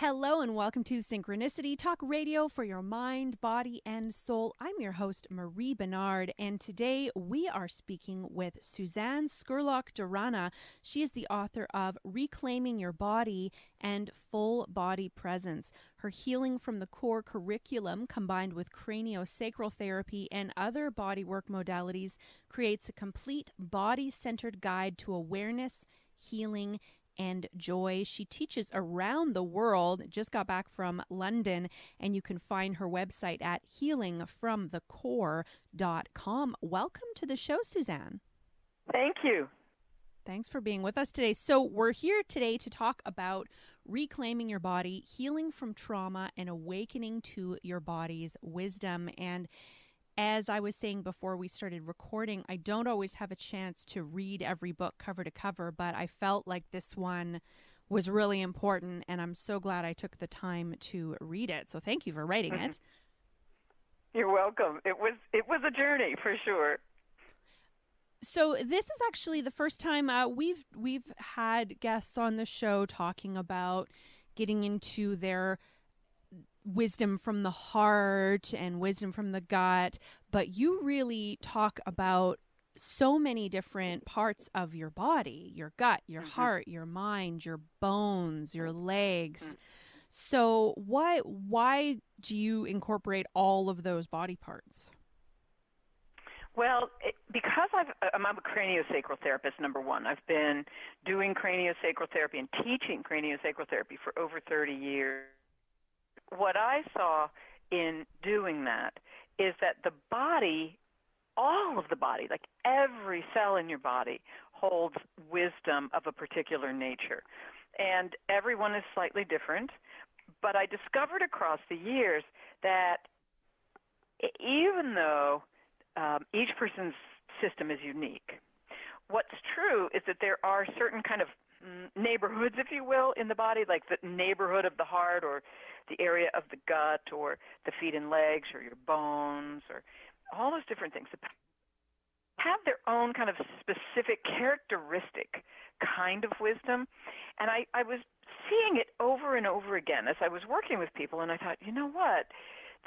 Hello and welcome to Synchronicity Talk Radio for your mind, body, and soul. I'm your host, Marie Bernard, and today we are speaking with Suzanne Scurlock-Durana. She is the author of Reclaiming Your Body and Full Body Presence. Her Healing from the Core curriculum, combined with CranioSacral Therapy and other bodywork modalities, creates a complete body-centered guide to awareness, healing, and joy. She teaches around the world, just got back from London, and you can find her website at healingfromthecore.com. Welcome to the show, Suzanne. Thank you. Thanks for being with us today. So we're here today to talk about reclaiming your body, healing from trauma, and awakening to your body's wisdom. And as I was saying before we started recording, I don't always have a chance to read every book cover to cover, but I felt like this one was really important, and I'm so glad I took the time to read it. So thank you for writing it. You're welcome. It was a journey for sure. So this is actually the first time we've had guests on the show talking about getting into their wisdom from the heart and wisdom from the gut, but you really talk about so many different parts of your body, your gut, your heart, your mind, your bones, your legs. So why do you incorporate all of those body parts? Well, because I'm a craniosacral therapist, number one. I've been doing craniosacral therapy and teaching craniosacral therapy for over 30 years. What I saw in doing that is that the body, all of the body, like every cell in your body, holds wisdom of a particular nature. And everyone is slightly different. But I discovered across the years that even though each person's system is unique, what's true is that there are certain kind of neighborhoods, if you will, in the body, like the neighborhood of the heart or the area of the gut or the feet and legs or your bones or all those different things have their own kind of specific characteristic kind of wisdom. And I was seeing it over and over again as I was working with people, and I thought, you know what?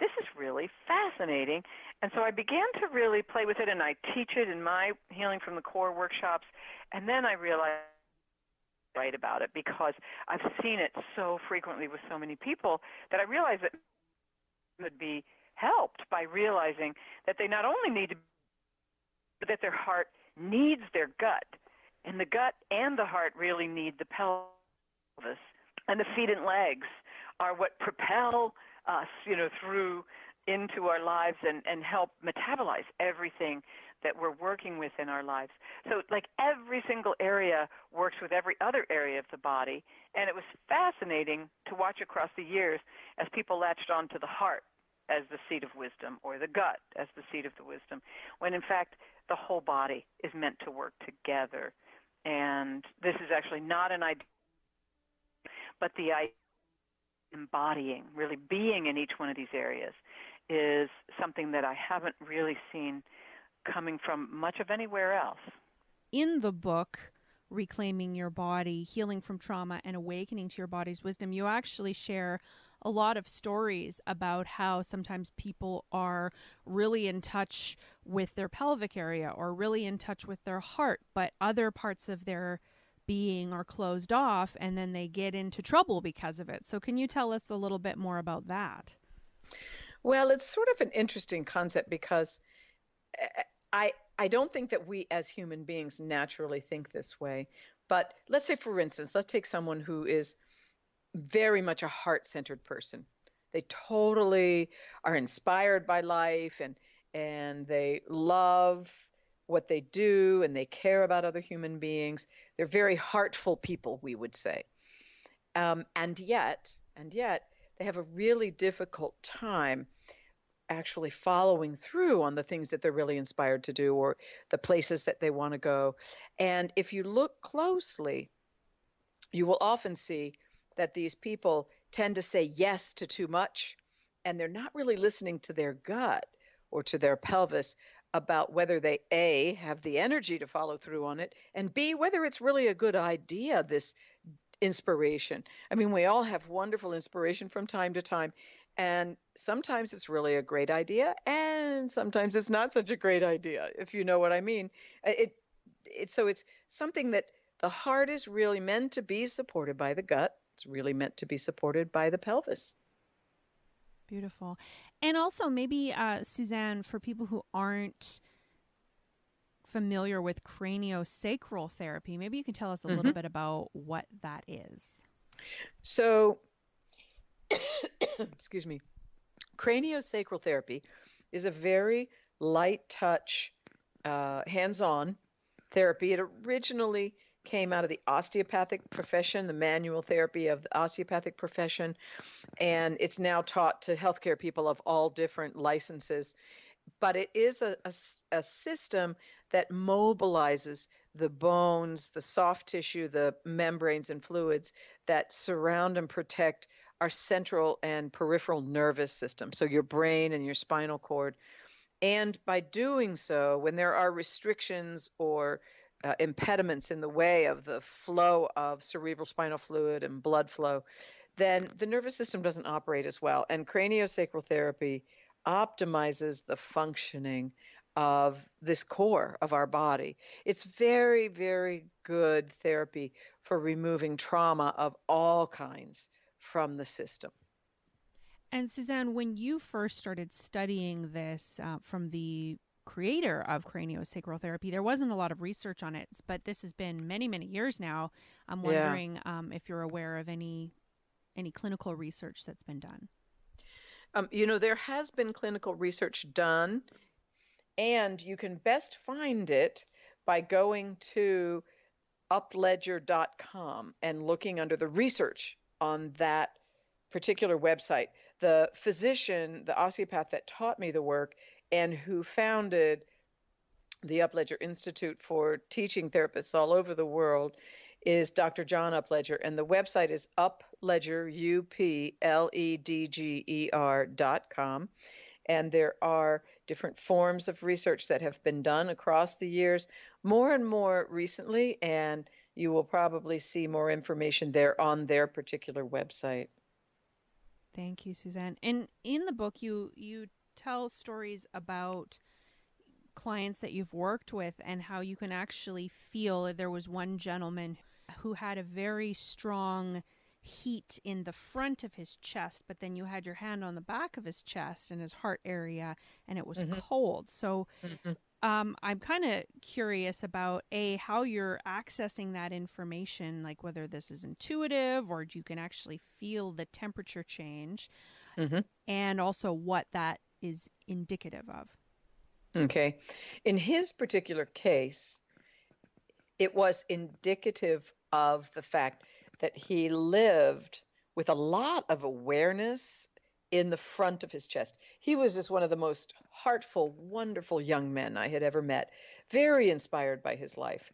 This is really fascinating. And so I began to really play with it, and I teach it in my Healing from the Core workshops. And then I realized write about it because I've seen it so frequently with so many people that I realized that would be helped by realizing that they not only need to, but that their heart needs their gut, and the gut and the heart really need the pelvis, and the feet and legs are what propel us, through into our lives and help metabolize everything that we're working with in our lives. So like every single area works with every other area of the body, and it was fascinating to watch across the years as people latched on to the heart as the seat of wisdom or the gut as the seat of the wisdom, when in fact the whole body is meant to work together. And this is actually not an idea, but the idea of embodying, really being in each one of these areas, is something that I haven't really seen coming from much of anywhere else. In the book, Reclaiming Your Body, Healing from Trauma, and Awakening to Your Body's Wisdom, you actually share a lot of stories about how sometimes people are really in touch with their pelvic area or really in touch with their heart, but other parts of their being are closed off, and then they get into trouble because of it. So can you tell us a little bit more about that? Well, it's sort of an interesting concept because I don't think that we as human beings naturally think this way. But let's say, for instance, let's take someone who is very much a heart-centered person. They totally are inspired by life and they love what they do and they care about other human beings. They're very heartful people, we would say. And yet, they have a really difficult time actually following through on the things that they're really inspired to do or the places that they want to go. And if you look closely, you will often see that these people tend to say yes to too much, and they're not really listening to their gut or to their pelvis about whether they, A, have the energy to follow through on it, and B, whether it's really a good idea, this inspiration. I mean, we all have wonderful inspiration from time to time. And sometimes it's really a great idea, and sometimes it's not such a great idea, if you know what I mean. So it's something that the heart is really meant to be supported by the gut. It's really meant to be supported by the pelvis. Beautiful. And also maybe, Suzanne, for people who aren't familiar with craniosacral therapy, maybe you can tell us a little bit about what that is. So, excuse me, craniosacral therapy is a very light touch, hands-on therapy. It originally came out of the osteopathic profession, the manual therapy of the osteopathic profession, and it's now taught to healthcare people of all different licenses. But it is a system that mobilizes the bones, the soft tissue, the membranes and fluids that surround and protect our central and peripheral nervous system, so your brain and your spinal cord. And by doing so, when there are restrictions or impediments in the way of the flow of cerebral spinal fluid and blood flow, then the nervous system doesn't operate as well. And craniosacral therapy optimizes the functioning of this core of our body. It's very, very good therapy for removing trauma of all kinds from the system. And Suzanne, when you first started studying this from the creator of craniosacral therapy, there wasn't a lot of research on it, but this has been many, many years now. I'm wondering if you're aware of any clinical research that's been done. There has been clinical research done, and you can best find it by going to upledger.com and looking under the research on that particular website. The physician, the osteopath that taught me the work and who founded the Upledger Institute for teaching therapists all over the world is Dr. John Upledger, and the website is upledger, upledger.com. And there are different forms of research that have been done across the years, more and more recently, and you will probably see more information there on their particular website. Thank you, Suzanne. And in the book, you tell stories about clients that you've worked with and how you can actually feel. There was one gentleman who had a very strong heat in the front of his chest, but then you had your hand on the back of his chest and his heart area, and it was cold. So I'm kind of curious about how you're accessing that information, like whether this is intuitive or you can actually feel the temperature change, and also what that is indicative of. Okay. In his particular case, it was indicative of the fact that he lived with a lot of awareness in the front of his chest. He was just one of the most heartful, wonderful young men I had ever met, very inspired by his life.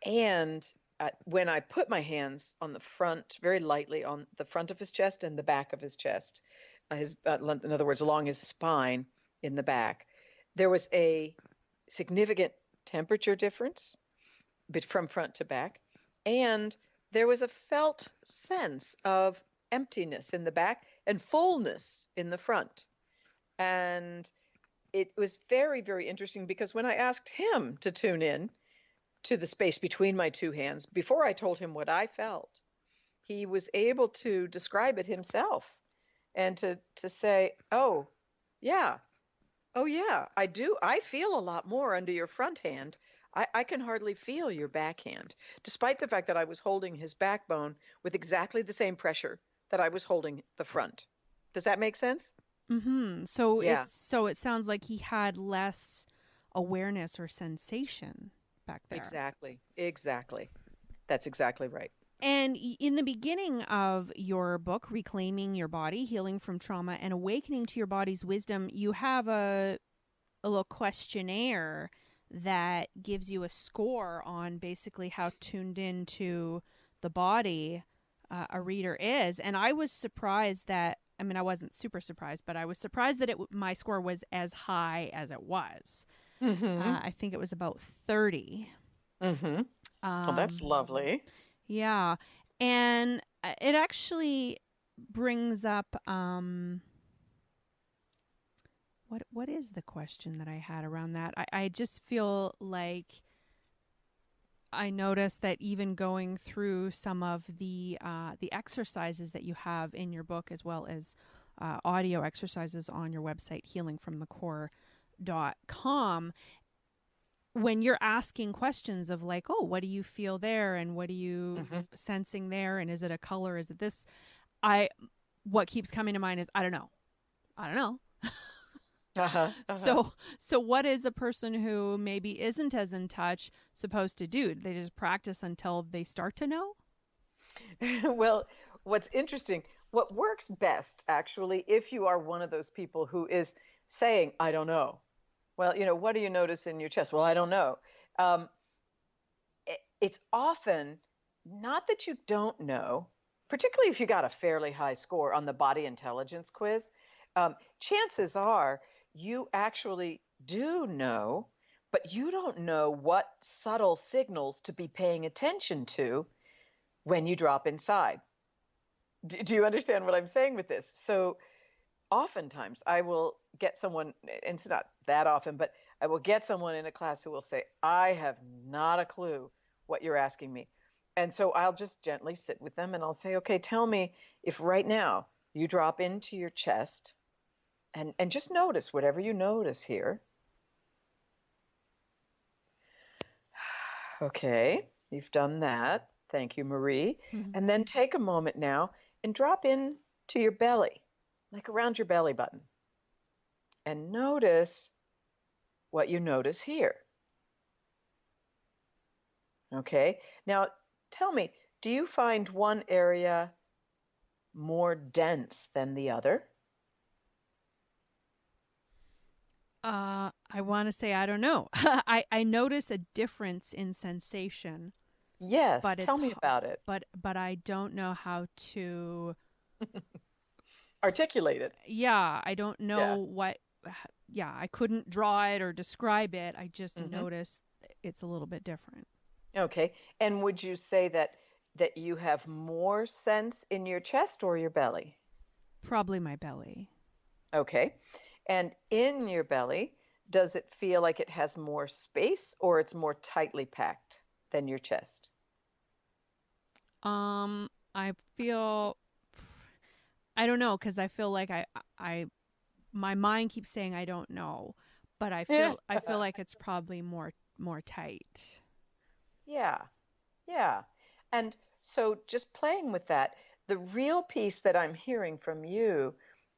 And when I put my hands on the front, very lightly on the front of his chest and the back of his chest, in other words, along his spine in the back, there was a significant temperature difference from front to back, and there was a felt sense of emptiness in the back and fullness in the front. And it was very, very interesting because when I asked him to tune in to the space between my two hands, before I told him what I felt, he was able to describe it himself and to say, oh yeah, I do. I feel a lot more under your front hand. I can hardly feel your backhand, despite the fact that I was holding his backbone with exactly the same pressure that I was holding the front. Does that make sense? Mm-hmm. So it sounds like he had less awareness or sensation back there. Exactly. That's exactly right. And in the beginning of your book, Reclaiming Your Body, Healing from Trauma and Awakening to Your Body's Wisdom, you have a little questionnaire that gives you a score on basically how tuned into the body a reader is. And I was surprised that, I wasn't super surprised, but I was surprised that my score was as high as it was. I think it was about 30. Well, that's lovely. Yeah. And it actually brings up what is the question that I had around that? I just feel like I noticed that even going through some of the exercises that you have in your book, as well as audio exercises on your website, healingfromthecore.com, when you're asking questions of like, oh, what do you feel there, and what are you sensing there, and is it a color, is it this, what keeps coming to mind is I don't know. So what is a person who maybe isn't as in touch supposed to do? They just practice until they start to know? Well, what's interesting, what works best actually, if you are one of those people who is saying, I don't know. Well, what do you notice in your chest? Well, I don't know. Um, it's often not that you don't know, particularly if you got a fairly high score on the body intelligence quiz. Chances are you actually do know, but you don't know what subtle signals to be paying attention to when you drop inside. Do you understand what I'm saying with this? So oftentimes I will get someone, and it's not that often, but I will get someone in a class who will say, I have not a clue what you're asking me. And so I'll just gently sit with them and I'll say, okay, tell me if right now you drop into your chest and just notice whatever you notice here. Okay, you've done that. Thank you, Marie. And then take a moment now and drop in to your belly, like around your belly button. And notice what you notice here. Okay, now tell me, do you find one area more dense than the other? I want to say I don't know. I notice a difference in sensation. Yes, But tell me about it. But I don't know how to articulate it. Yeah, I don't know what. Yeah, I couldn't draw it or describe it. I just noticed it's a little bit different. Okay, and would you say that you have more sense in your chest or your belly? Probably my belly. Okay, and in your belly, does it feel like it has more space or it's more tightly packed than your chest? I feel. I don't know, because I feel like my mind keeps saying I don't know, but I feel like it's probably more tight. Yeah, yeah. And so just playing with that, the real piece that I'm hearing from you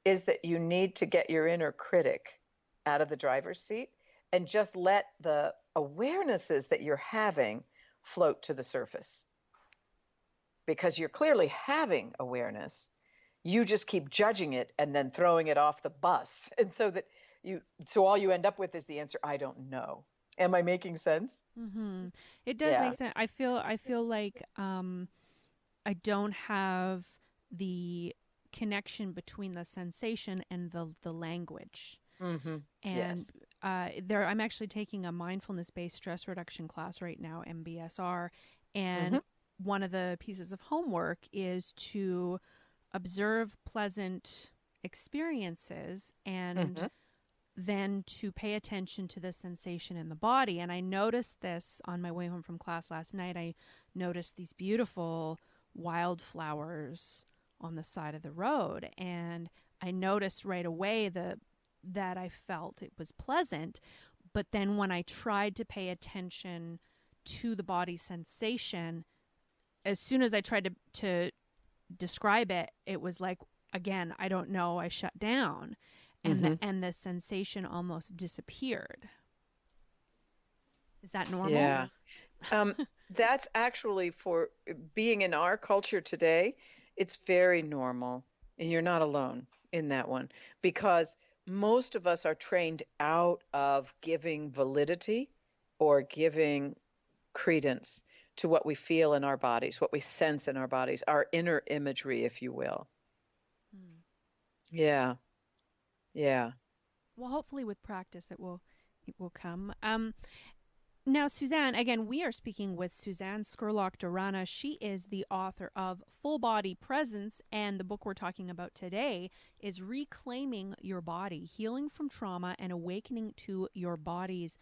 is that you need to get your inner critic out of the driver's seat and just let the awarenesses that you're having float to the surface. Because you're clearly having awareness. You just keep judging it and then throwing it off the bus. And so all you end up with is the answer, I don't know. Am I making sense? It does make sense. I feel like I don't have the connection between the sensation and the language. And yes. I'm actually taking a mindfulness-based stress reduction class right now, MBSR, and one of the pieces of homework is to observe pleasant experiences and then to pay attention to the sensation in the body. And I noticed this on my way home from class last night. I noticed these beautiful wildflowers on the side of the road, and I noticed right away that I felt it was pleasant. But then when I tried to pay attention to the body sensation, as soon as I tried to describe it, it was like, again, I don't know, I shut down, and the sensation almost disappeared. Is that normal? Yeah. That's actually, for being in our culture today, it's very normal, and you're not alone in that one, because most of us are trained out of giving validity or giving credence to what we feel in our bodies, what we sense in our bodies, our inner imagery, if you will. Yeah. Well, hopefully with practice it will come. Now, Suzanne, again, we are speaking with Suzanne Scurlock-Durana. She is the author of Full Body Presence, and the book we're talking about today is Reclaiming Your Body, Healing from Trauma and Awakening to Your Body's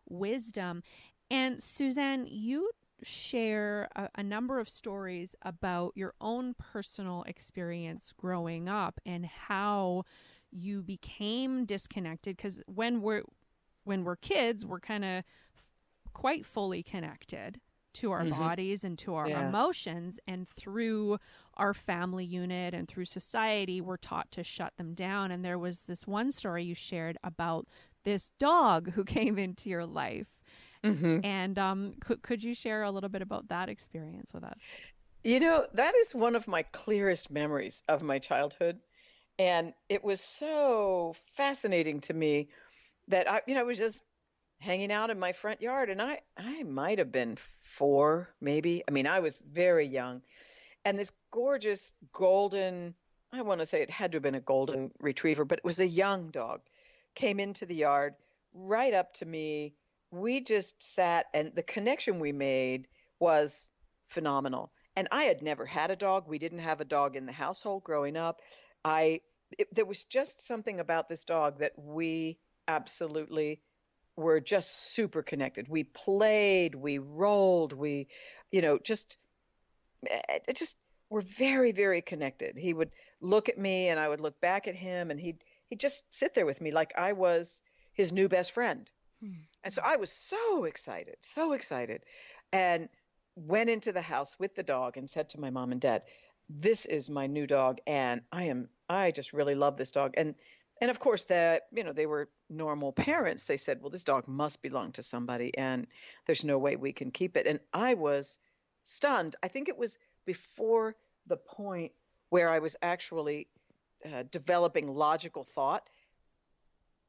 Wisdom. And Suzanne, you share a number of stories about your own personal experience growing up and how you became disconnected, because when we're kids, we're kind of quite fully connected to our bodies and to our emotions, and through our family unit and through society we're taught to shut them down. And there was this one story you shared about this dog who came into your life. And could you share a little bit about that experience with us? That is one of my clearest memories of my childhood. And it was so fascinating to me that I was just hanging out in my front yard, and I might have been 4, maybe. I mean, I was very young. And this gorgeous golden, I want to say it had to have been a golden retriever, but it was a young dog, came into the yard right up to me. We just sat, and the connection we made was phenomenal. And I had never had a dog. We didn't have a dog in the household growing up. There was just something about this dog that we absolutely were just super connected. We played, we rolled, we, just were very, very connected. He would look at me and I would look back at him, and he'd just sit there with me like I was his new best friend. And so I was so excited, and went into the house with the dog and said to my mom and dad, "This is my new dog, and I just really love this dog." And of course they were normal parents. They said, "Well, this dog must belong to somebody, and there's no way we can keep it." And I was stunned. I think it was before the point where I was actually developing logical thought.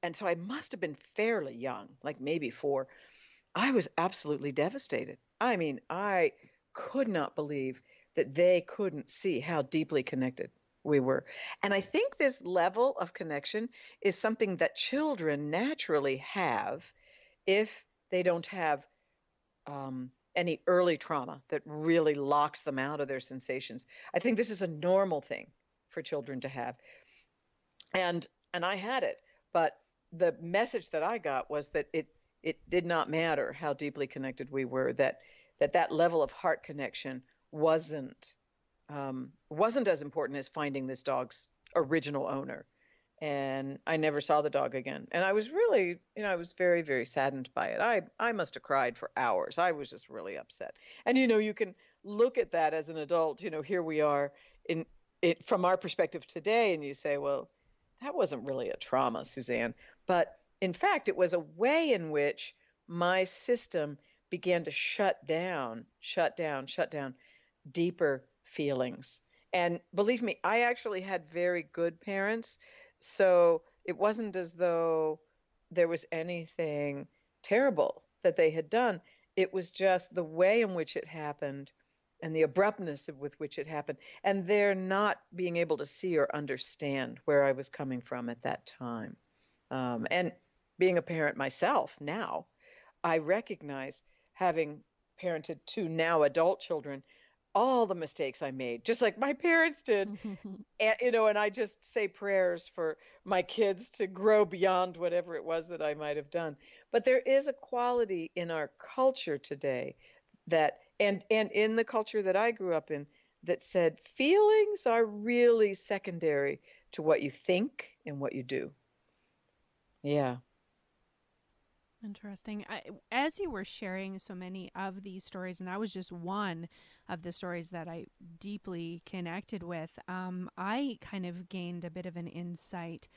And so I must have been fairly young, like maybe 4. I was absolutely devastated. I mean, I could not believe that they couldn't see how deeply connected we were. And I think this level of connection is something that children naturally have if they don't have any early trauma that really locks them out of their sensations. I think this is a normal thing for children to have. And I had it, but the message that I got was that it did not matter how deeply connected we were, that level of heart connection wasn't as important as finding this dog's original owner. And I never saw the dog again. And I was really, I was very, very saddened by it. I must have cried for hours. I was just really upset. And, you can look at that as an adult, here we are in it from our perspective today. And you say, well, that wasn't really a trauma, Suzanne. But in fact, it was a way in which my system began to shut down deeper feelings. And believe me, I actually had very good parents. So it wasn't as though there was anything terrible that they had done. It was just the way in which it happened and the abruptness with which it happened, and they're not being able to see or understand where I was coming from at that time. And being a parent myself now, I recognize, having parented 2 now adult children, all the mistakes I made, just like my parents did. And I just say prayers for my kids to grow beyond whatever it was that I might have done. But there is a quality in our culture today that, and in the culture that I grew up in, that said feelings are really secondary to what you think and what you do. Yeah. Interesting. As you were sharing so many of these stories, and that was just one of the stories that I deeply connected with, I kind of gained a bit of an insight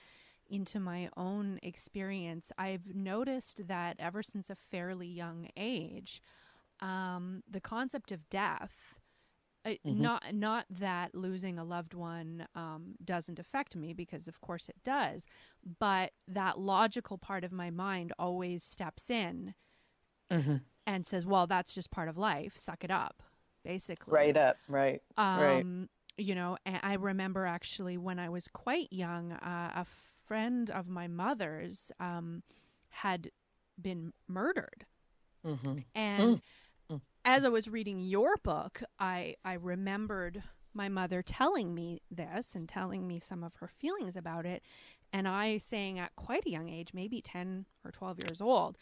into my own experience. I've noticed that ever since a fairly young age, the concept of death, not that losing a loved one doesn't affect me, because of course it does, but that logical part of my mind always steps in and says, well, that's just part of life, suck it up, basically. Right up, right. And I remember actually when I was quite young, a friend of my mother's had been murdered And as I was reading your book, I remembered my mother telling me this and telling me some of her feelings about it. And I saying at quite a young age, maybe 10 or 12 years old,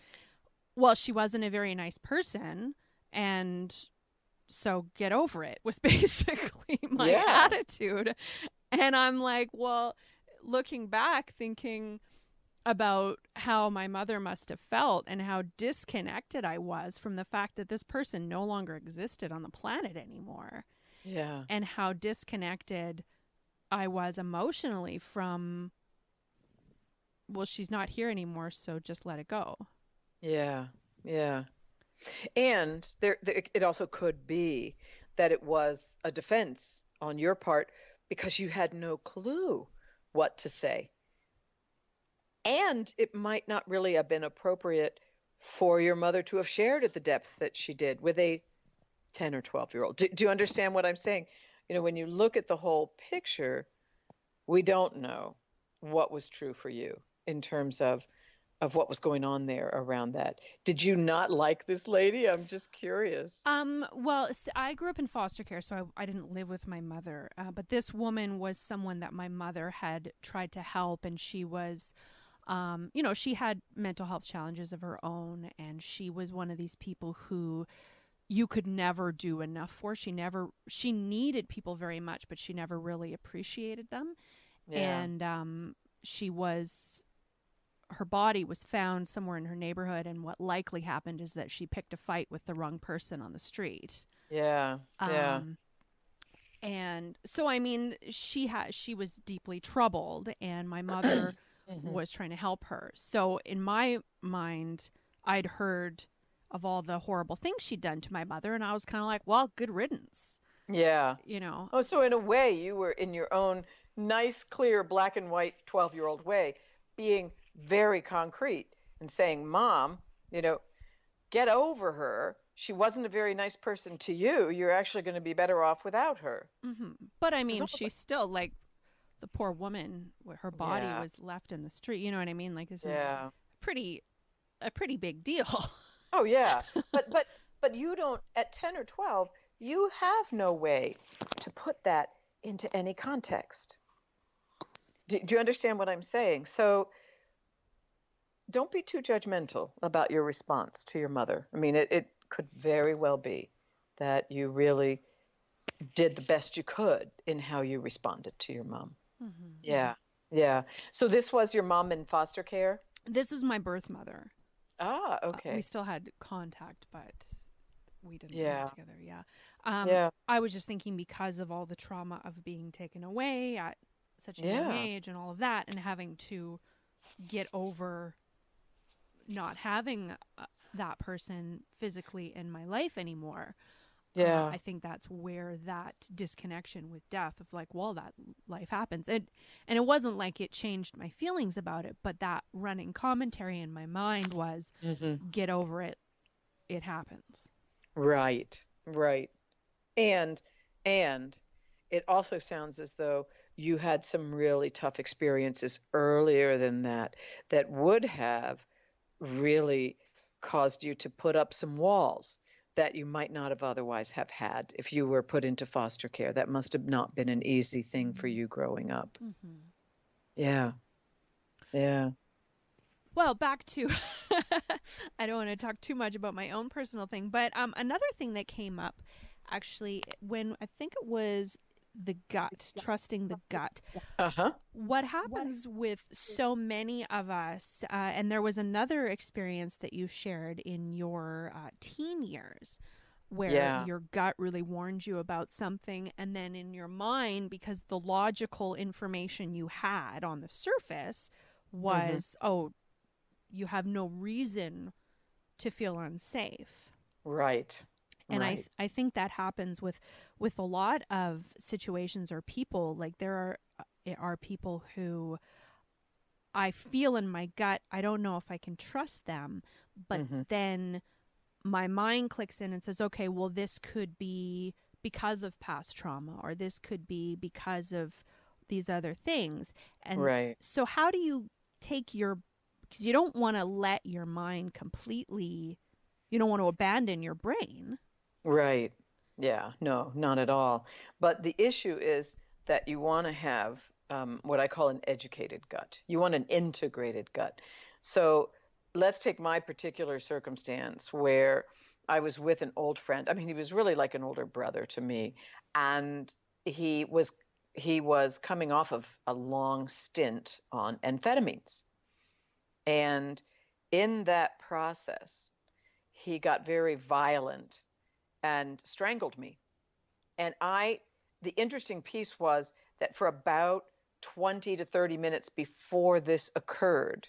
well, she wasn't a very nice person. And so get over it was basically my attitude. And I'm like, well, looking back, thinking about how my mother must have felt and how disconnected I was from the fact that this person no longer existed on the planet anymore. Yeah. And how disconnected I was emotionally from, well, she's not here anymore, so just let it go. Yeah. Yeah. And it also could be that it was a defense on your part because you had no clue what to say. And it might not really have been appropriate for your mother to have shared at the depth that she did with a 10 or 12-year-old. Do you understand what I'm saying? You know, when you look at the whole picture, we don't know what was true for you in terms of what was going on there around that. Did you not like this lady? I'm just curious. Well, I grew up in foster care, so I didn't live with my mother. But this woman was someone that my mother had tried to help, and she was, she had mental health challenges of her own, and she was one of these people who you could never do enough for. She needed people very much, but she never really appreciated them. Yeah. And her body was found somewhere in her neighborhood, and what likely happened is that she picked a fight with the wrong person on the street. Yeah. Yeah. And so, I mean, she was deeply troubled, and my mother was trying to help her. So in my mind, I'd heard of all the horrible things she'd done to my mother, and I was kind of like, well, good riddance. Yeah. You know. Oh, so in a way, you were in your own nice, clear, black and white 12-year-old way, being very concrete and saying, Mom, get over her. She wasn't a very nice person to you. You're actually going to be better off without her. But I mean, she's still like the poor woman. Her body was left in the street. You know what I mean? Like, this is a pretty big deal. Oh yeah, but you don't, at 10 or 12, you have no way to put that into any context. Do you understand what I'm saying? So don't be too judgmental about your response to your mother. I mean, it could very well be that you really did the best you could in how you responded to your mom. Yeah. Yeah. So this was your mom in foster care? This is my birth mother. Ah, okay. We still had contact, but we didn't live together. I was just thinking, because of all the trauma of being taken away at such a young age and all of that, and having to get over not having that person physically in my life anymore. I think that's where that disconnection with death of like, well, that life happens. And it wasn't like it changed my feelings about it, but that running commentary in my mind was, get over it. It happens. Right. And it also sounds as though you had some really tough experiences earlier than that would have really caused you to put up some walls that you might not have otherwise have had if you were put into foster care. That must have not been an easy thing for you growing up. Yeah. Well, back to, I don't want to talk too much about my own personal thing, but another thing that came up actually when I think it was the gut, trusting the gut. What happens with so many of us, and there was another experience that you shared in your teen years where your gut really warned you about something, and then in your mind, because the logical information you had on the surface was, you have no reason to feel unsafe. Right. And I think that happens with a lot of situations or people. Like, there are people who I feel in my gut, I don't know if I can trust them, but then my mind clicks in and says, okay, well, this could be because of past trauma, or this could be because of these other things. And so how do you take because you don't want to let your mind completely you don't want to abandon your brain. Right. Yeah, no, not at all. But the issue is that you want to have what I call an educated gut. You want an integrated gut. So let's take my particular circumstance where I was with an old friend. I mean, he was really like an older brother to me, and he was he was coming off of a long stint on amphetamines. And in that process, he got very violent and strangled me. And the interesting piece was that for about 20 to 30 minutes before this occurred,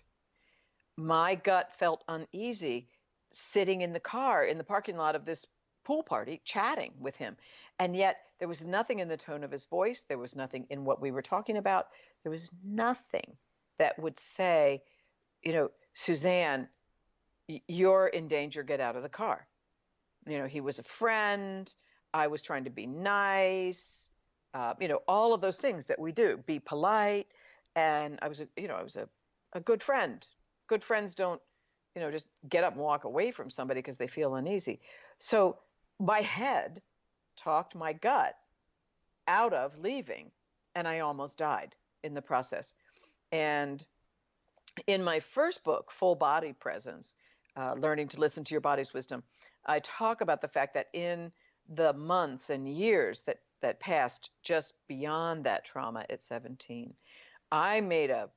my gut felt uneasy sitting in the car in the parking lot of this pool party, chatting with him. And yet there was nothing in the tone of his voice. There was nothing in what we were talking about. There was nothing that would say, Suzanne, you're in danger, get out of the car. He was a friend. I was trying to be nice. All of those things that we do, be polite. And I was a good friend. Good friends don't, just get up and walk away from somebody because they feel uneasy. So my head talked my gut out of leaving, and I almost died in the process. And in my first book, Full Body Presence, Learning to Listen to Your Body's Wisdom, I talk about the fact that in the months and years that passed just beyond that trauma at 17, I made a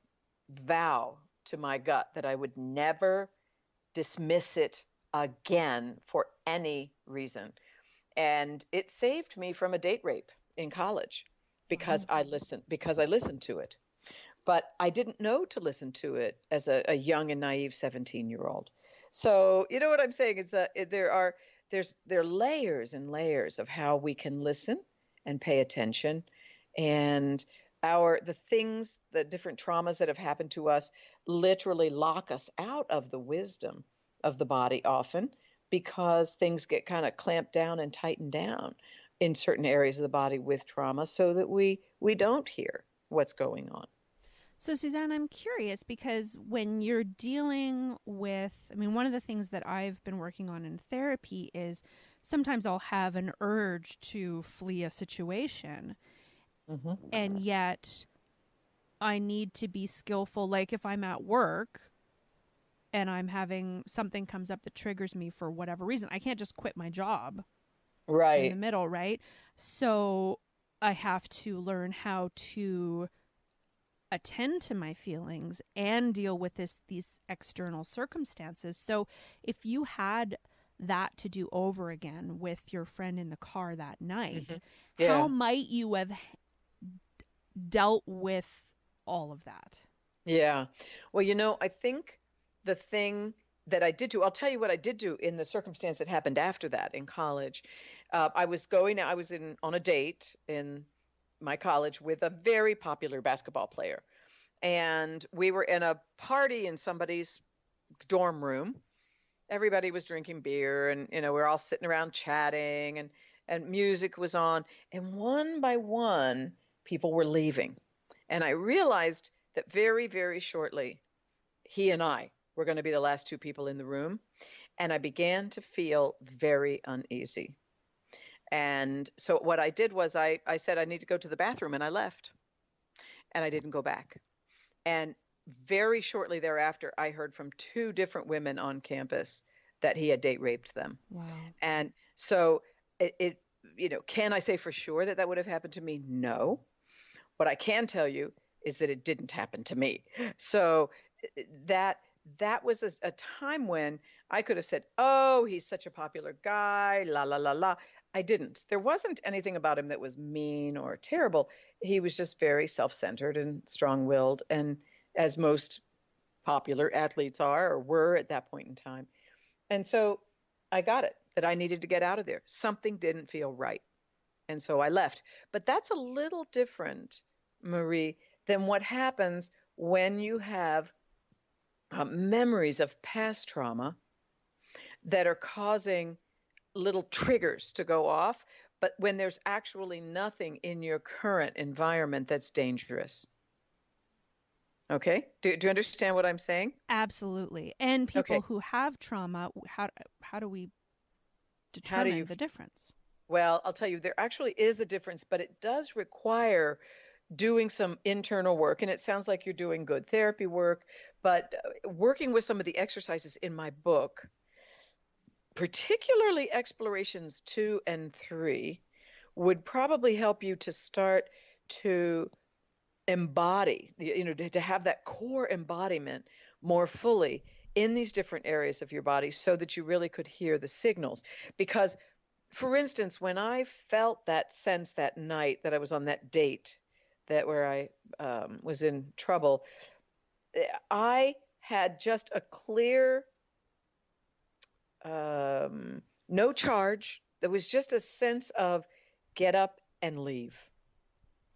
vow to my gut that I would never dismiss it again for any reason. And it saved me from a date rape in college because I listened to it. But I didn't know to listen to it as a young and naive 17-year-old. So, you know what I'm saying is that there are layers and layers of how we can listen and pay attention. And the different traumas that have happened to us literally lock us out of the wisdom of the body often, because things get kind of clamped down and tightened down in certain areas of the body with trauma, so that we don't hear what's going on. So, Suzanne, I'm curious, because when you're dealing with, one of the things that I've been working on in therapy is sometimes I'll have an urge to flee a situation. Mm-hmm. And yet I need to be skillful. Like if I'm at work and I'm having something comes up that triggers me for whatever reason, I can't just quit my job in the middle, right? So I have to learn how to attend to my feelings and deal with these external circumstances. So if you had that to do over again with your friend in the car that night, how might you have dealt with all of that? Yeah. Well, I think the thing that I did do, I'll tell you what I did do in the circumstance that happened after that in college. I was on a date in my college with a very popular basketball player. And we were in a party in somebody's dorm room. Everybody was drinking beer, and, we're all sitting around chatting, and music was on. And one by one, people were leaving. And I realized that very, very shortly, he and I were going to be the last two people in the room. And I began to feel very uneasy. And so what I did was I said, I need to go to the bathroom, and I left. And I didn't go back. And very shortly thereafter, I heard from two different women on campus that he had date raped them. Wow. And so can I say for sure that would have happened to me? No. What I can tell you is that it didn't happen to me. So that was a time when I could have said, oh, he's such a popular guy, la, la, la, la. I didn't. There wasn't anything about him that was mean or terrible. He was just very self-centered and strong-willed, and as most popular athletes are or were at that point in time. And so I got it, that I needed to get out of there. Something didn't feel right. And so I left. But that's a little different, Marie, than what happens when you have memories of past trauma that are causing little triggers to go off, but when there's actually nothing in your current environment that's dangerous. Okay. Do you understand what I'm saying? Absolutely. And people Okay. who have trauma, how do we How do determine you, the difference? well, I'll tell you, there actually is a difference, but it does require doing some internal work. And it sounds like you're doing good therapy work, but working with some of the exercises in my book, particularly explorations 2 and 3, would probably help you to start to embody, to have that core embodiment more fully in these different areas of your body so that you really could hear the signals. Because, for instance, when I felt that sense that night that I was on that date, that where I was in trouble, I had just a clear, no charge. There was just a sense of get up and leave.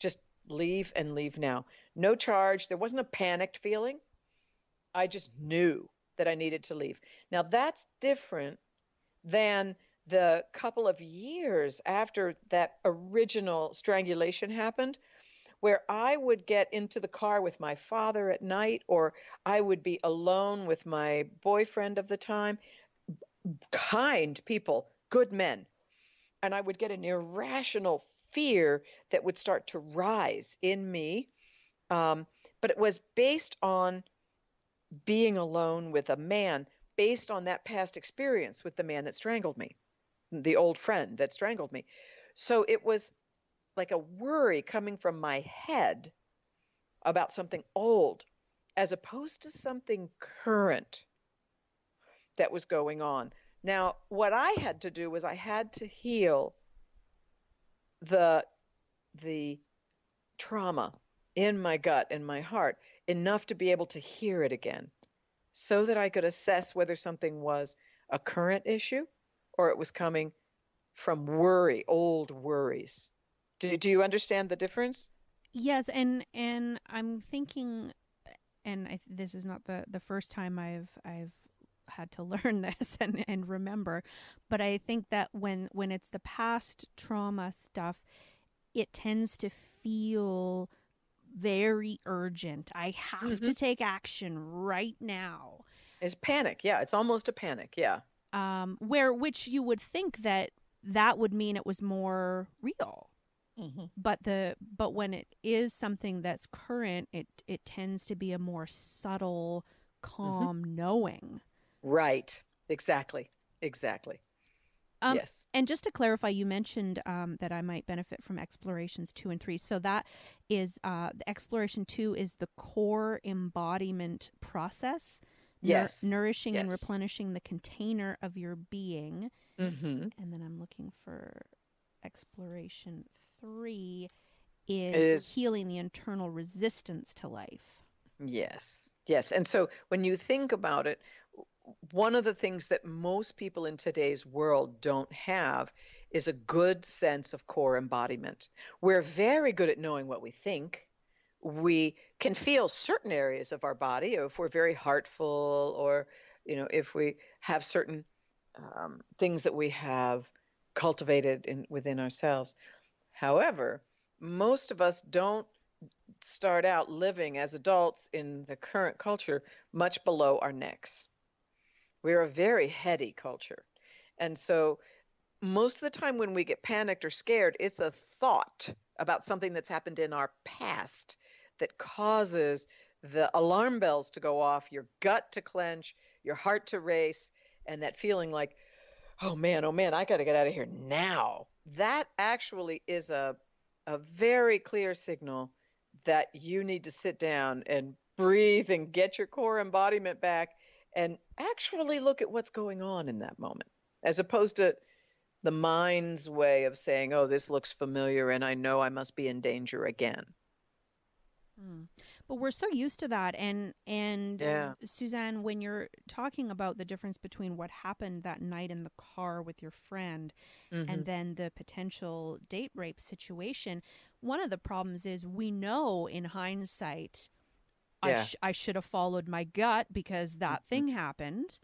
Just leave and leave now. No charge. There wasn't a panicked feeling. I just knew that I needed to leave. Now, that's different than the couple of years after that original strangulation happened, where I would get into the car with my father at night, or I would be alone with my boyfriend of the time, kind people, good men, and I would get an irrational fear that would start to rise in me. But it was based on being alone with a man, based on that past experience with the man that strangled me, the old friend that strangled me. So it was like a worry coming from my head about something old, as opposed to something current that was going on. Now, what I had to do was I had to heal the the trauma in my gut and my heart enough to be able to hear it again so that I could assess whether something was a current issue or it was coming from worry, old worries. Do you understand the difference? Yes, and I'm thinking, and this is not the first time I've had to learn this and remember, but I think that when it's the past trauma stuff, it tends to feel very urgent. I have Mm-hmm. to take action right now. It's panic. Yeah, it's almost a panic. Yeah. Which you would think that that would mean it was more real. Mm-hmm. But when it is something that's current, it tends to be a more subtle, Mm-hmm. calm knowing. Right. Exactly. Exactly. Um, Yes. and just to clarify, you mentioned that I might benefit from explorations 2 and 3. So that is the exploration 2 is the core embodiment process, Yes. nourishing and Yes. replenishing the container of your being. Mm-hmm. And then I'm looking for exploration 3 It is is. healing the internal resistance to life. Yes. Yes. And so when you think about it, one of the things that most people in today's world don't have is a good sense of core embodiment. We're very good at knowing what we think. We can feel certain areas of our body if we're very heartful, or if we have certain things that we have cultivated within ourselves. However, most of us don't start out living as adults in the current culture much below our necks. We're a very heady culture. And so most of the time when we get panicked or scared, it's a thought about something that's happened in our past that causes the alarm bells to go off, your gut to clench, your heart to race, and that feeling like, oh man, I got to get out of here now. That actually is a very clear signal that you need to sit down and breathe and get your core embodiment back and actually look at what's going on in that moment, as opposed to the mind's way of saying, oh, this looks familiar and I know I must be in danger again. Hmm. But we're so used to that, and Yeah. Suzanne, when you're talking about the difference between what happened that night in the car with your friend Mm-hmm. and then the potential date rape situation, one of the problems is we know in hindsight Yeah. I should have followed my gut because that Mm-hmm. thing happened.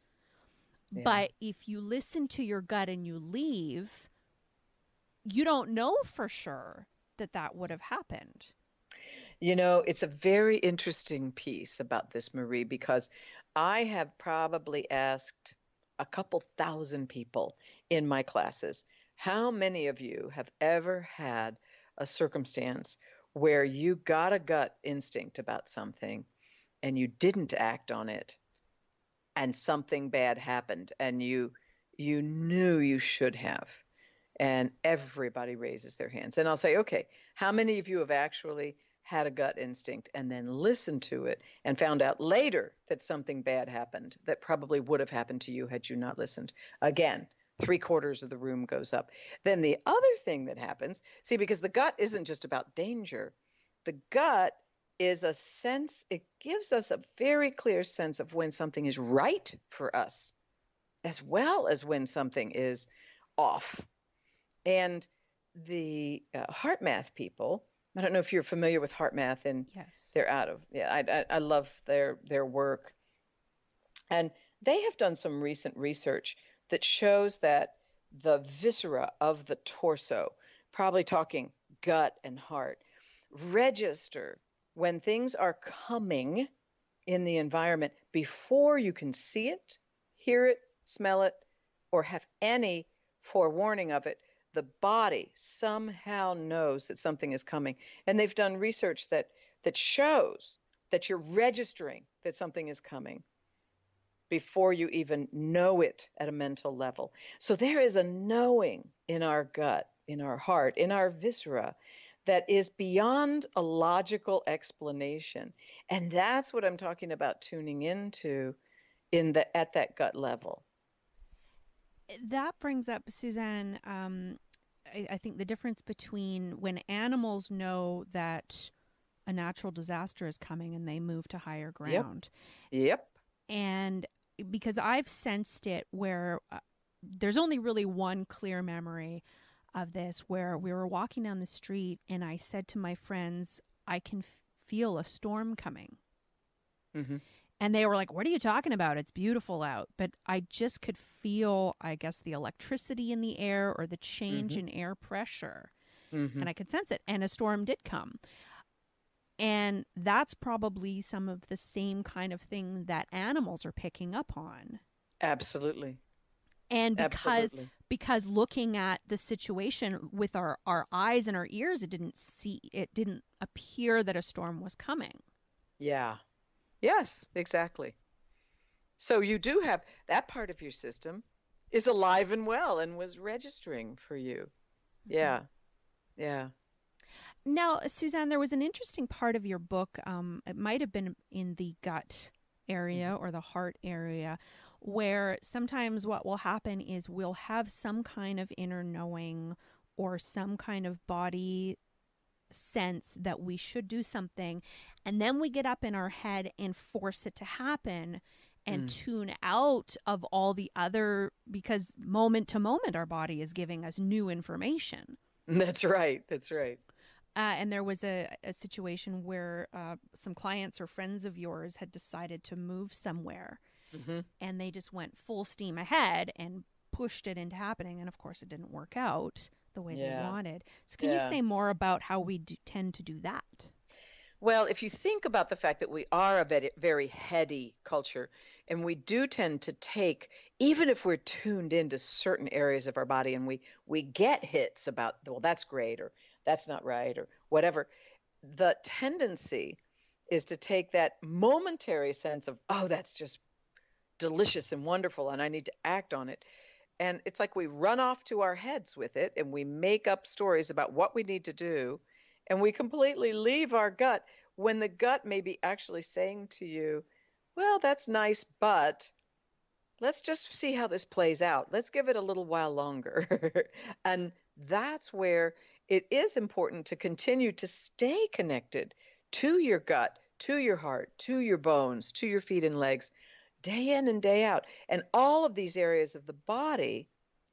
Yeah. But if you listen to your gut and you leave, you don't know for sure that that would have happened. You know, it's a very interesting piece about this, Marie, because I have probably asked a couple thousand people in my classes, how many of you have ever had a circumstance where you got a gut instinct about something and you didn't act on it and something bad happened and you knew you should have? And everybody raises their hands. And I'll say, okay, how many of you have actually had a gut instinct and then listened to it and found out later that something bad happened that probably would have happened to you had you not listened? Again, 3/4 of the room goes up. Then the other thing that happens, see, because the gut isn't just about danger, the gut is a sense, it gives us a very clear sense of when something is right for us, as well as when something is off. And the heart math people, I don't know if you're familiar with heart math, and Yes. they're out of, yeah, I love their work. And they have done some recent research that shows that the viscera of the torso, probably talking gut and heart, register when things are coming in the environment before you can see it, hear it, smell it, or have any forewarning of it. The body somehow knows that something is coming. And they've done research that shows that you're registering that something is coming before you even know it at a mental level. So there is a knowing in our gut, in our heart, in our viscera that is beyond a logical explanation. And that's what I'm talking about tuning into at that gut level. That brings up, Suzanne, I think the difference between when animals know that a natural disaster is coming and they move to higher ground. Yep. And because I've sensed it where there's only really one clear memory of this, where we were walking down the street and I said to my friends, I can feel a storm coming. Mm-hmm. And they were like, what are you talking about? It's beautiful out. But I just could feel, I guess, the electricity in the air or the change in air pressure. Mm-hmm. And I could sense it. And a storm did come. And that's probably some of the same kind of thing that animals are picking up on. Absolutely. And Absolutely. because looking at the situation with our eyes and our ears, it didn't appear that a storm was coming. Yeah. Yes, exactly. So you do have that part of your system is alive and well and was registering for you. Yeah. Yeah. Now, Suzanne, there was an interesting part of your book. It might have been in the gut area or the heart area, where sometimes what will happen is we'll have some kind of inner knowing or some kind of body sense that we should do something, and then we get up in our head and force it to happen and tune out of all the other, because moment to moment our body is giving us new information. That's right. That's right. And there was a situation where some clients or friends of yours had decided to move somewhere, and they just went full steam ahead and pushed it into happening. And of course, it didn't work out the way they wanted. So can you say more about how we tend to do that? Well, if you think about the fact that we are a very heady culture, and we do tend to take, even if we're tuned into certain areas of our body and we get hits about, well, that's great, or that's not right, or whatever, the tendency is to take that momentary sense of, oh, that's just delicious and wonderful, and I need to act on it. And it's like we run off to our heads with it, and we make up stories about what we need to do, and we completely leave our gut when the gut may be actually saying to you, well, that's nice, but let's just see how this plays out. Let's give it a little while longer. And that's where it is important to continue to stay connected to your gut, to your heart, to your bones, to your feet and legs, day in and day out. And all of these areas of the body,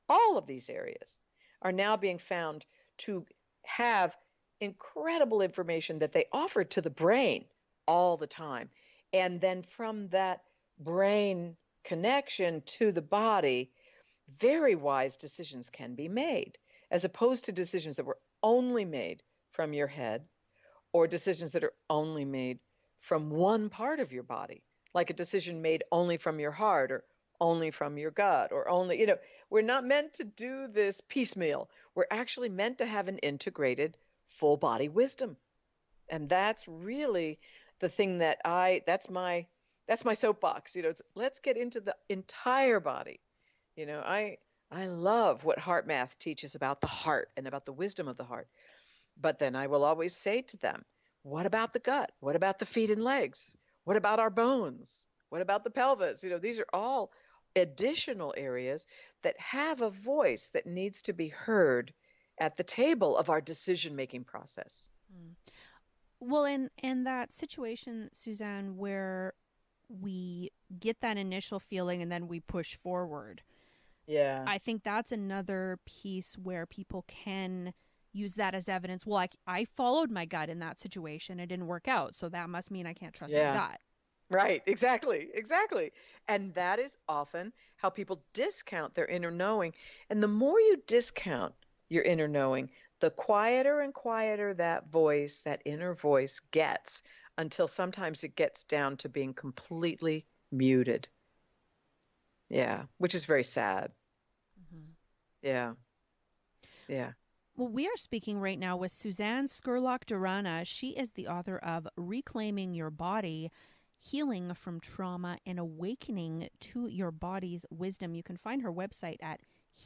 all of these areas are now being found to have incredible information that they offer to the brain all the time. And then from that brain connection to the body, very wise decisions can be made, as opposed to decisions that were only made from your head or decisions that are only made from one part of your body, like a decision made only from your heart or only from your gut or only, we're not meant to do this piecemeal. We're actually meant to have an integrated full body wisdom. And that's really the thing that's my soapbox. Let's get into the entire body. I love what heart math teaches about the heart and about the wisdom of the heart. But then I will always say to them, what about the gut? What about the feet and legs? What about our bones? What about the pelvis? These are all additional areas that have a voice that needs to be heard at the table of our decision-making process. Well, in that situation, Suzanne, where we get that initial feeling and then we push forward, Yeah. I think that's another piece where people can use that as evidence. Well, I followed my gut in that situation. It didn't work out. So that must mean I can't trust my gut. Right. Exactly. And that is often how people discount their inner knowing. And the more you discount your inner knowing, the quieter and quieter that inner voice gets, until sometimes it gets down to being completely muted. Yeah, which is very sad. Mm-hmm. Yeah. Yeah. Well, we are speaking right now with Suzanne Scurlock-Durana. She is the author of Reclaiming Your Body, Healing from Trauma and Awakening to Your Body's Wisdom. You can find her website at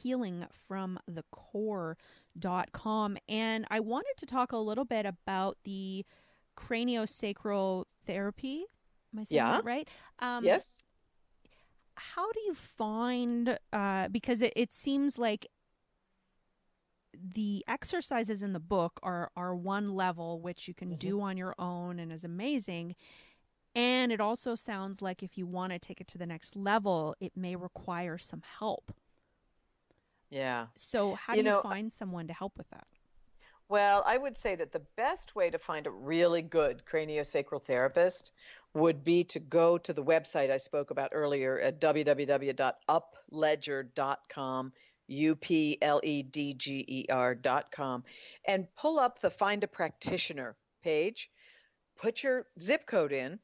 healingfromthecore.com. And I wanted to talk a little bit about the CranioSacral Therapy. Am I saying that right? Yes. How do you find, because it seems like the exercises in the book are one level, which you can do on your own and is amazing. And it also sounds like if you want to take it to the next level, it may require some help. Yeah. So how do you find someone to help with that? Well, I would say that the best way to find a really good craniosacral therapist would be to go to the website I spoke about earlier at www.upledger.com, upledger.com, and pull up the Find a Practitioner page, put your zip code in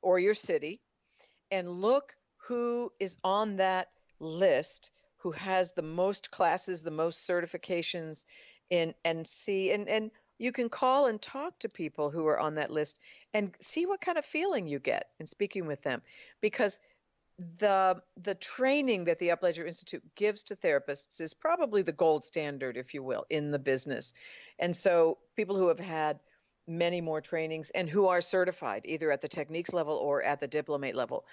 or your city, and look who is on that list, who has the most classes, the most certifications, and see, and you can call and talk to people who are on that list and see what kind of feeling you get in speaking with them, because the training that the Upledger Institute gives to therapists is probably the gold standard, if you will, in the business. And so people who have had many more trainings and who are certified either at the techniques level or at the diplomate level,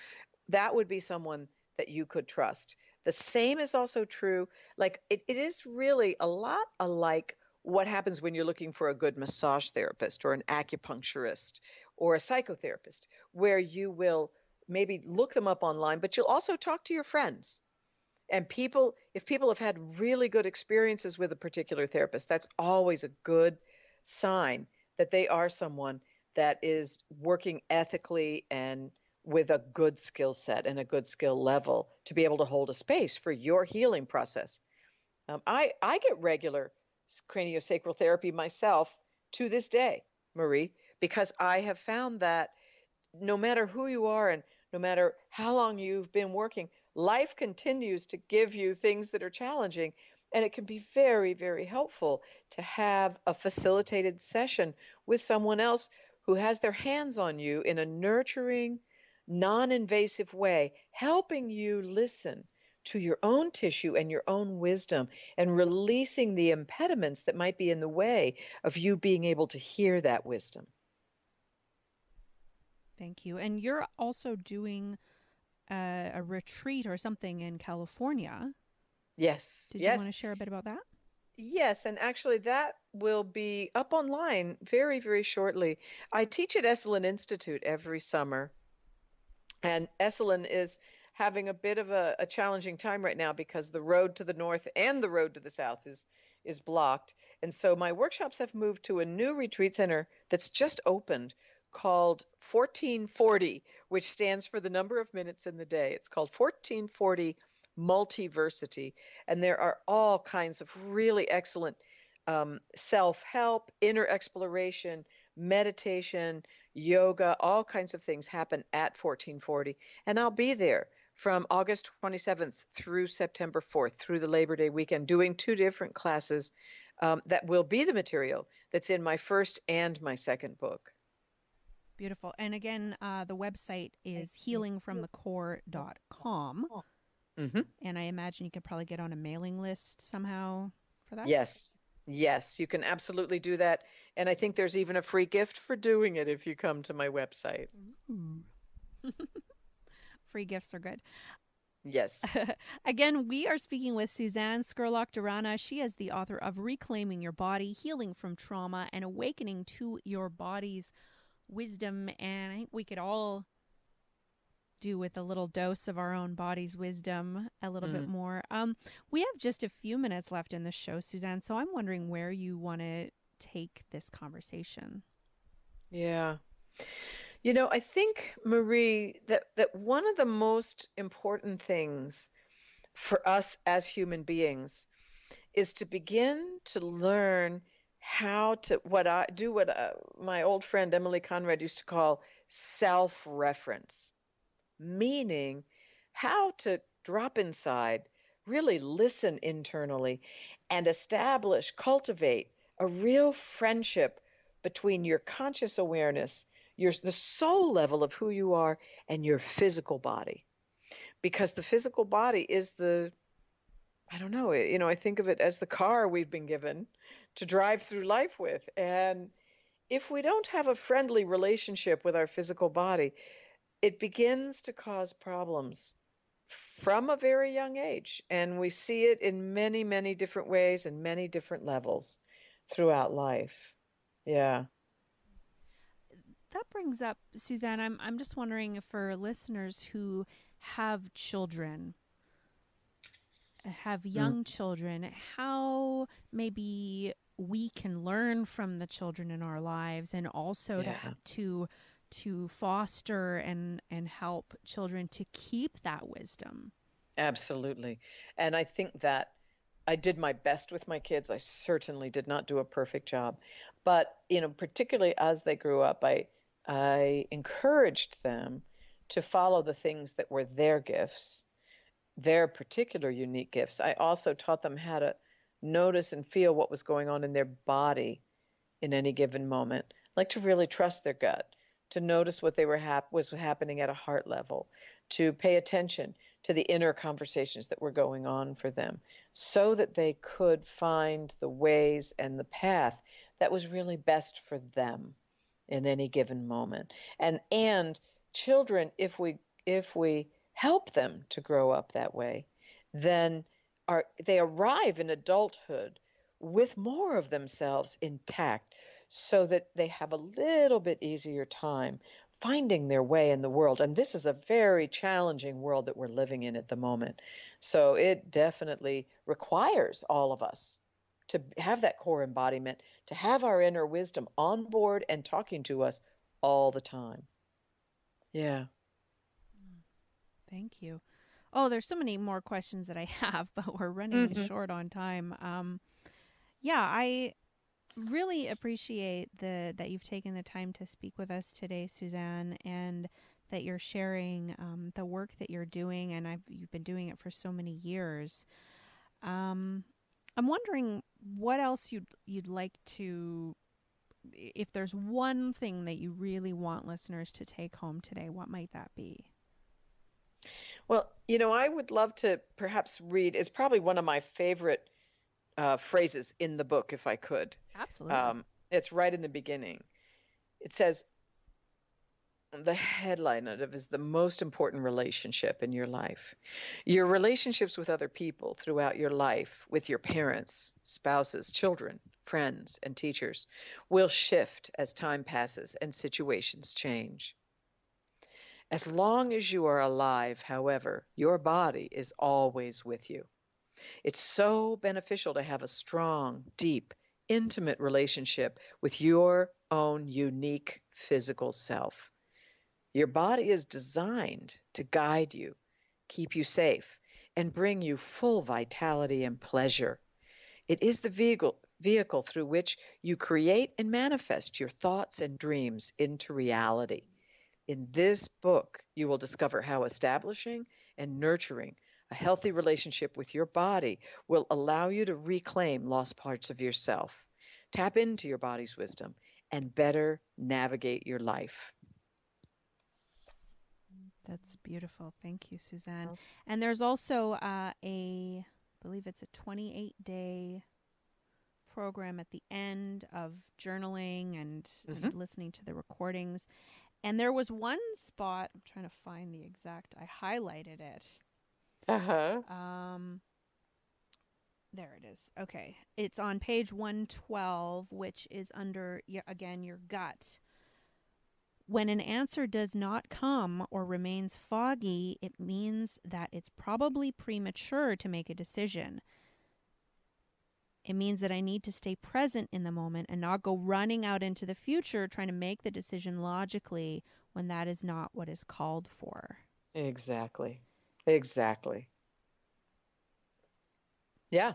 that would be someone that you could trust. The same is also true, like it is really a lot alike what happens when you're looking for a good massage therapist or an acupuncturist or a psychotherapist, where you will maybe look them up online, but you'll also talk to your friends. And if people have had really good experiences with a particular therapist, that's always a good sign that they are someone that is working ethically and with a good skill set and a good skill level to be able to hold a space for your healing process. I get regular craniosacral therapy myself to this day, Marie, because I have found that no matter who you are and no matter how long you've been working, life continues to give you things that are challenging. And it can be very, very helpful to have a facilitated session with someone else who has their hands on you in a nurturing, non-invasive way, helping you listen to your own tissue and your own wisdom and releasing the impediments that might be in the way of you being able to hear that wisdom. Thank you. And you're also doing a retreat or something in California. Yes. Did you want to share a bit about that? Yes, and actually that will be up online very, very shortly. I teach at Esalen Institute every summer, and Esalen is having a bit of a challenging time right now because the road to the north and the road to the south is blocked. And so my workshops have moved to a new retreat center that's just opened called 1440, which stands for the number of minutes in the day. It's called 1440 Multiversity, and there are all kinds of really excellent self-help, inner exploration, meditation, yoga, all kinds of things happen at 1440. And I'll be there from August 27th through September 4th, through the Labor Day weekend, doing 2 different classes that will be the material that's in my first and my second book. Beautiful. And again, the website is healingfromthecore.com. Mm-hmm. And I imagine you could probably get on a mailing list somehow for that? Yes. Yes, you can absolutely do that. And I think there's even a free gift for doing it if you come to my website. Free gifts are good. Yes. Again, we are speaking with Suzanne Scurlock-Durana. She is the author of Reclaiming Your Body, Healing from Trauma, and Awakening to Your Body's Wisdom. And I think we could all do with a little dose of our own body's wisdom a little bit more. We have just a few minutes left in the show, Suzanne, so I'm wondering where you want to take this conversation. Yeah. You know, I think, Marie, that one of the most important things for us as human beings is to begin to learn how to what my old friend Emily Conrad used to call self-reference, meaning how to drop inside, really listen internally, and cultivate a real friendship between your conscious awareness, the soul level of who you are, and your physical body. Because the physical body is I don't know, I think of it as the car we've been given to drive through life with. And if we don't have a friendly relationship with our physical body, it begins to cause problems from a very young age. And we see it in many, many different ways and many different levels throughout life. Yeah. That brings up, Suzanne, I'm just wondering, for listeners who have children, have young children, how maybe we can learn from the children in our lives, and also to foster and help children to keep that wisdom. Absolutely. And I think that I did my best with my kids. I certainly did not do a perfect job. But, particularly as they grew up, I encouraged them to follow the things that were their gifts, their particular unique gifts. I also taught them how to notice and feel what was going on in their body in any given moment, like to really trust their gut, to notice what was happening at a heart level, to pay attention to the inner conversations that were going on for them, so that they could find the ways and the path that was really best for them in any given moment. And children, if we help them to grow up that way, then they arrive in adulthood with more of themselves intact, so that they have a little bit easier time finding their way in the world. And this is a very challenging world that we're living in at the moment. So it definitely requires all of us to have that core embodiment, to have our inner wisdom on board and talking to us all the time. Yeah. Thank you. Oh, there's so many more questions that I have, but we're running short on time. I really appreciate that you've taken the time to speak with us today, Suzanne, and that you're sharing the work that you're doing, and you've been doing it for so many years. I'm wondering what else you'd like to, if there's one thing that you really want listeners to take home today, what might that be? Well, I would love to perhaps read, it's probably one of my favorite phrases in the book, if I could. Absolutely. It's right in the beginning. It says, the headline of it is the most important relationship in your life. Your relationships with other people throughout your life, with your parents, spouses, children, friends, and teachers, will shift as time passes and situations change. As long as you are alive, however, your body is always with you. It's so beneficial to have a strong, deep, intimate relationship with your own unique physical self. Your body is designed to guide you, keep you safe, and bring you full vitality and pleasure. It is the vehicle through which you create and manifest your thoughts and dreams into reality. In this book, you will discover how establishing and nurturing a healthy relationship with your body will allow you to reclaim lost parts of yourself, tap into your body's wisdom, and better navigate your life. That's beautiful. Thank you, Suzanne. And there's also I believe it's a 28-day program at the end of journaling and listening to the recordings. And there was one spot, I'm trying to find the exact, I highlighted it. There it is. Okay. It's on page 112, which is under, again, your gut. When an answer does not come or remains foggy, it means that it's probably premature to make a decision. It means that I need to stay present in the moment and not go running out into the future trying to make the decision logically when that is not what is called for. Exactly. Exactly. Yeah,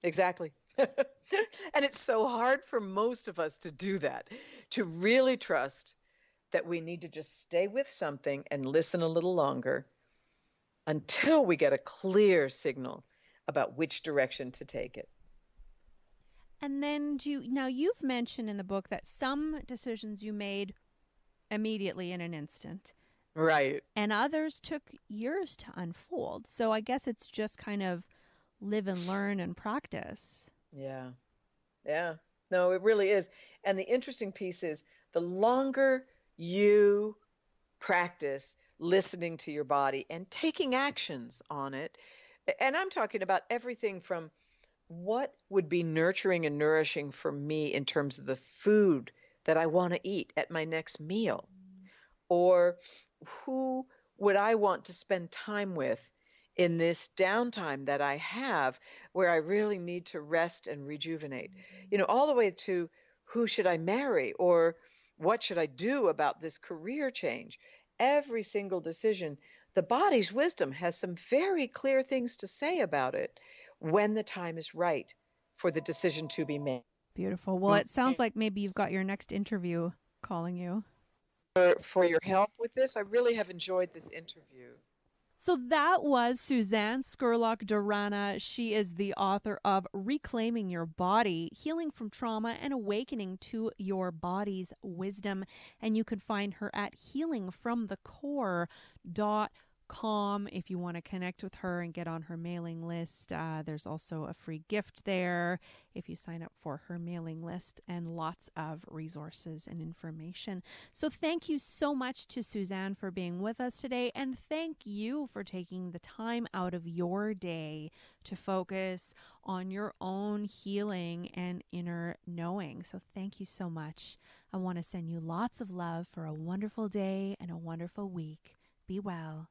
exactly. And it's so hard for most of us to do that, to really trust that we need to just stay with something and listen a little longer until we get a clear signal about which direction to take it. And then now you've mentioned in the book that some decisions you made immediately in an instant. Right. And others took years to unfold. So I guess it's just kind of live and learn and practice. Yeah. Yeah. No, it really is. And the interesting piece is the longer you practice listening to your body and taking actions on it, and I'm talking about everything from what would be nurturing and nourishing for me in terms of the food that I want to eat at my next meal, or who would I want to spend time with in this downtime that I have where I really need to rest and rejuvenate, all the way to who should I marry or what should I do about this career change. Every single decision, the body's wisdom has some very clear things to say about it when the time is right for the decision to be made. Beautiful. Well, it sounds like maybe you've got your next interview calling you. For your help with this, I really have enjoyed this interview. So that was Suzanne Scurlock-Durana. She is the author of Reclaiming Your Body, Healing from Trauma and Awakening to Your Body's Wisdom. And you can find her at healingfromthecore.com if you want to connect with her and get on her mailing list. There's also a free gift there if you sign up for her mailing list, and lots of resources and information. So thank you so much to Suzanne for being with us today, and thank you for taking the time out of your day to focus on your own healing and inner knowing. So thank you so much. I want to send you lots of love for a wonderful day and a wonderful week. Be well.